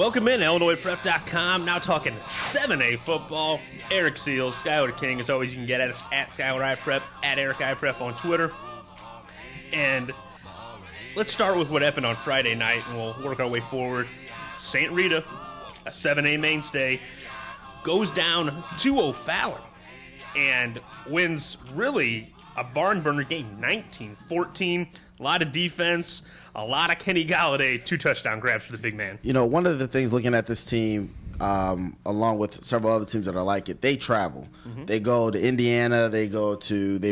Welcome in, Illinoisprep.com. Now talking 7A football. Eric Seals, Skylar King. As always, you can get at us at SkylarIPrep, at EricIPrep on Twitter. And let's start with what happened on Friday night, and we'll work our way forward. St. Rita, a 7A mainstay, goes down 2-0 Fallon and wins really a barn burner game, 19-14. A lot of defense, a lot of Kenny Galladay, 2 touchdown grabs for the big man. You know, one of the things looking at this team, along with several other teams that are like it, they travel. Mm-hmm. They go to Indiana. They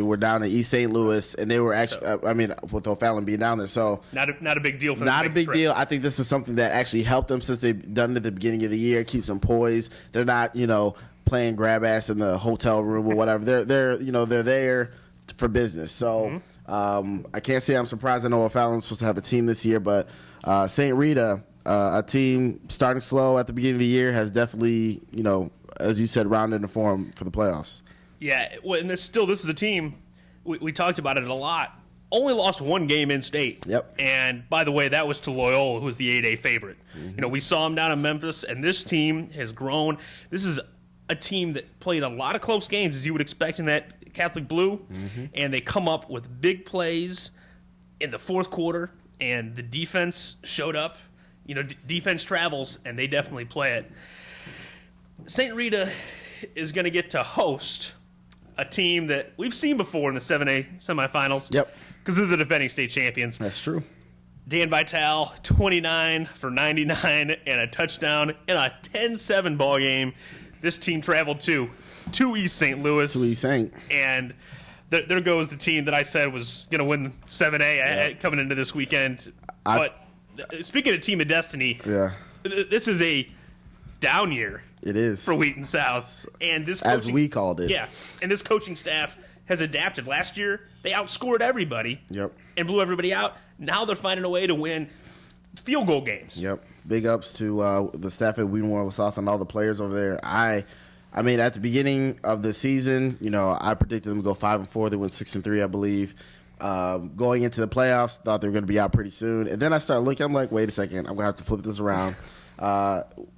were down in East St. Louis, and they were actually, with O'Fallon being down there. So not a big deal for them. Not a big deal. I think this is something that actually helped them since they've done it at the beginning of the year. It keeps them poised. They're not, playing grab ass in the hotel room or whatever. They're there for business. So I can't say I'm surprised. I know O'Fallon's supposed to have a team this year, but St. Rita, a team starting slow at the beginning of the year, has definitely, as you said, rounded the form for the playoffs. Yeah, and this is a team, we talked about it a lot, only lost one game in state. Yep. And by the way, that was to Loyola, who was the 8A favorite. Mm-hmm. We saw them down in Memphis, and this team has grown. This is a team that played a lot of close games, as you would expect in that Catholic Blue, and they come up with big plays in the fourth quarter, and the defense showed up. Defense travels, and they definitely play it. St. Rita is going to get to host a team that we've seen before in the 7A semifinals. Yep. Because they're the defending state champions. That's true. Dan Vitale, 29 for 99 and a touchdown in a 10-7 ball game. This team traveled to East St. Louis. To East St. And there goes the team that I said was going to win 7A coming into this weekend. But speaking of Team of Destiny, this is a down year. It is. For Wheaton South. And this as we called it. Yeah. And this coaching staff has adapted. Last year, they outscored everybody. Yep. And blew everybody out. Now they're finding a way to win field goal games. Yep. Big ups to the staff at Wheaton South and all the players over there. I mean, at the beginning of the season, I predicted them to go 5-4. They went 6-3, I believe. Going into the playoffs, thought they were going to be out pretty soon. And then I started looking. I'm like, wait a second. I'm going to have to flip this around.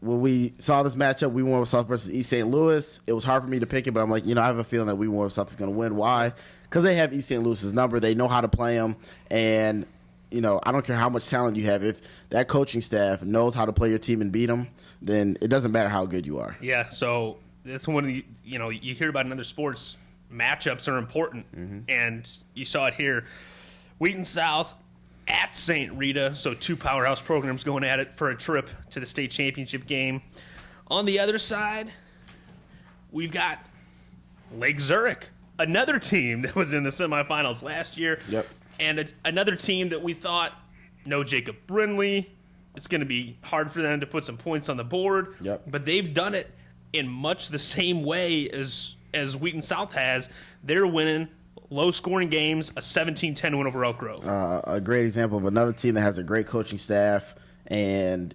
When we saw this matchup, Wheaton South versus East St. Louis, it was hard for me to pick it, but I'm like, I have a feeling that Wheaton South is going to win. Why? Because they have East St. Louis's number. They know how to play them. And I don't care how much talent you have. If that coaching staff knows how to play your team and beat them, then it doesn't matter how good you are. Yeah, so that's one of the, you hear about in other sports, matchups are important, and you saw it here. Wheaton South at St. Rita, so 2 powerhouse programs going at it for a trip to the state championship game. On the other side, we've got Lake Zurich, another team that was in the semifinals last year. Yep. And it's another team that we thought, no Jacob Brindley, it's going to be hard for them to put some points on the board. Yep. But they've done it in much the same way as Wheaton South has. They're winning low-scoring games, a 17-10 win over Elk Grove. A great example of another team that has a great coaching staff, and,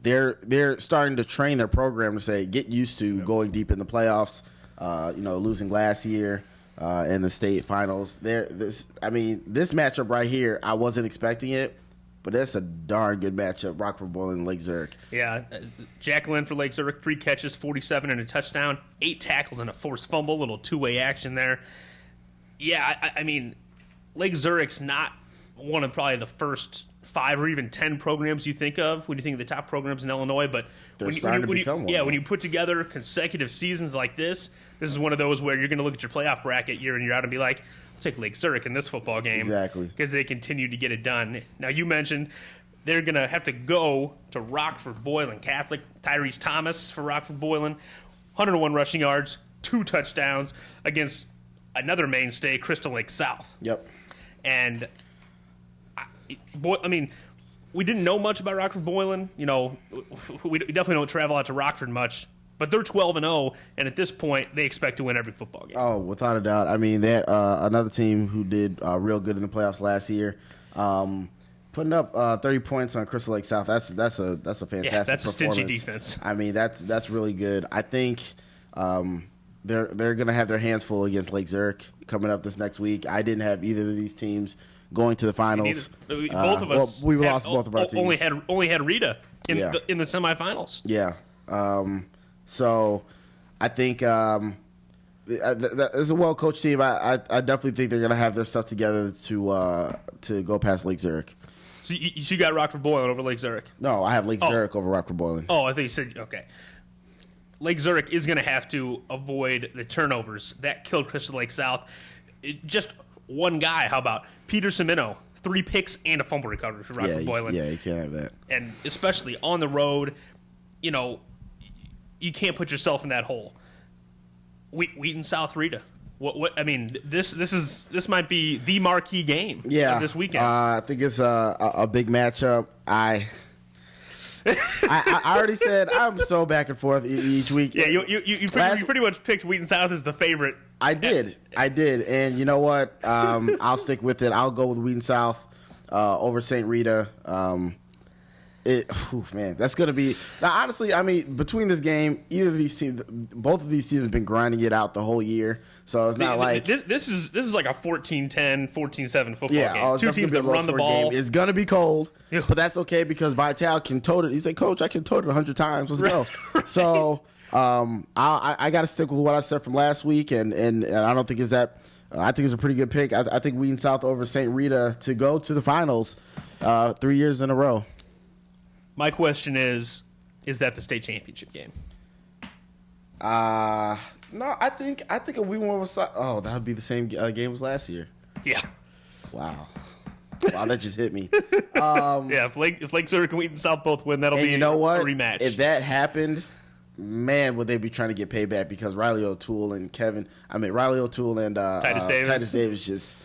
they're starting to train their program to say, get used to going deep in the playoffs, losing last year. In the state finals. This matchup right here, I wasn't expecting it, but that's a darn good matchup, Rockford Boylan and Lake Zurich. Yeah, Jack Lynn for Lake Zurich, 3 catches, 47 and a touchdown, 8 tackles and a forced fumble, little two-way action there. Yeah, I mean, Lake Zurich's not one of probably the first 5 or even 10 programs you think of when you think of the top programs in Illinois, but when you put together consecutive seasons like this is one of those where you're going to look at your playoff bracket year in, year out and be like, I'll take Lake Zurich in this football game. Exactly. Because they continue to get it done. Now, you mentioned they're going to have to go to Rockford Boylan Catholic. Tyrese Thomas for Rockford Boylan, 101 rushing yards, 2 touchdowns against another mainstay, Crystal Lake South. Yep. And we didn't know much about Rockford Boylan. We definitely don't travel out to Rockford much. But they're 12-0, and at this point, they expect to win every football game. Oh, without a doubt. I mean, they're another team who did real good in the playoffs last year. Putting up 30 points on Crystal Lake South, that's a fantastic performance. That's a stingy defense. I mean, that's really good. I think they're going to have their hands full against Lake Zurich coming up this next week. I didn't have either of these teams going to the finals. Both of us. We lost both of our teams. Only had Rita in the semifinals. Yeah. So I think it's a well-coached team. I definitely think they're going to have their stuff together to go past Lake Zurich. So you got Rockford Boylan over Lake Zurich? No, I have Lake Zurich over Rockford Boylan. Oh, I think you said, okay. Lake Zurich is going to have to avoid the turnovers. That killed Crystal Lake South. Just one guy, how about Peter Semino? 3 picks and a fumble recovery for Rockford Boylan. Yeah, you can't have that. And especially on the road, you can't put yourself in that hole. Wheaton South Rita. What I mean, this might be the marquee game of this weekend. I think it's a big matchup. I already said I'm so back and forth each week. Yeah, you pretty much picked Wheaton South as the favorite. I did, and you know what? I'll stick with it. I'll go with Wheaton South over St. Rita. Man, that's going to be now. Honestly, I mean, between this game, both of these teams have been grinding it out the whole year. So it's not like this is like a 14-10, 14-7 football game. Oh, Two teams that run the ball. Game. It's going to be cold, but that's okay because Vital can tote it. He said, "Coach, I can tote it 100 times. Let's go." Right. So I got to stick with what I said from last week, and I don't think it's that. I think it's a pretty good pick. I think Wheaton South over St. Rita to go to the finals 3 years in a row. My question is that the state championship game? No, I think if we won with that would be the same game as last year. Yeah. Wow, that just hit me. Yeah, if Lake Zurich and Wheaton South both win, that'll be a rematch. If that happened, man, would they be trying to get payback because Riley O'Toole and Titus Davis just.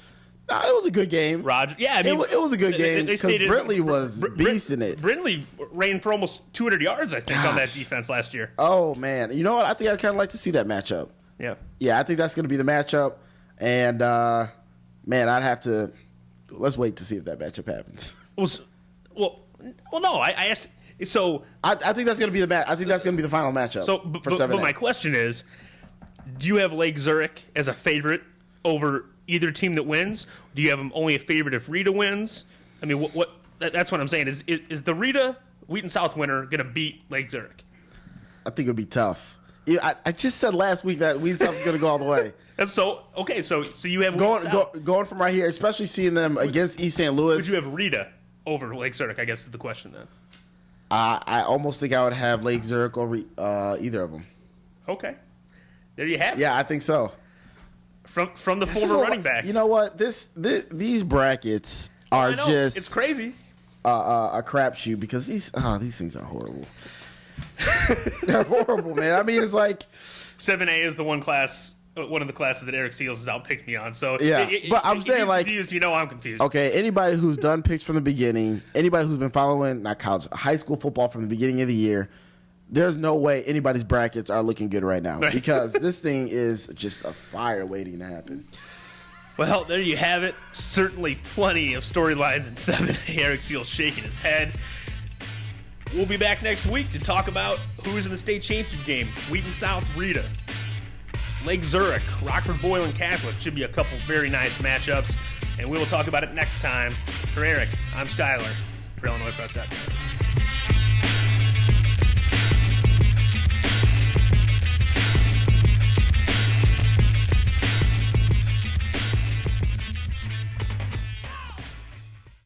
It was a good game. Roger. Yeah, I mean, it was a good game because Brentley was beasting it. Brentley ran for almost 200 yards, I think, on that defense last year. Oh, man. You know what? I think I'd kind of like to see that matchup. Yeah. Yeah, I think that's going to be the matchup. And, man, I'd have to – let's wait to see if that matchup happens. Well, no. I asked – so – I think that's going to be that's going to be the final matchup for 7A. But my question is, do you have Lake Zurich as a favorite over – either team that wins? Do you have them only a favorite if Rita wins? I mean, that's what I'm saying. Is the Rita Wheaton South winner going to beat Lake Zurich? I think it would be tough. I just said last week that Wheaton South is going to go all the way. So you have going from right here, especially seeing them against East St. Louis. Would you have Rita over Lake Zurich? I guess is the question then. I almost think I would have Lake Zurich over either of them. Okay, there you have it. Yeah, I think so. From the former running back. You know what? These brackets are just it's crazy. A crapshoot because these things are horrible. They're horrible, man. I mean, it's like 7A is one of the classes that Eric Seals has outpicked me on. So yeah, but I'm saying like confused, I'm confused. Okay, anybody who's done picks from the beginning, anybody who's been following high school football from the beginning of the year. There's no way anybody's brackets are looking good right now because this thing is just a fire waiting to happen. Well, there you have it. Certainly plenty of storylines in 7A. Eric Seals shaking his head. We'll be back next week to talk about who's in the state championship game. Wheaton South, Rita. Lake Zurich, Rockford Boylan Catholic. Should be a couple very nice matchups. And we will talk about it next time. For Eric, I'm Skylar for Illinoisprep.com.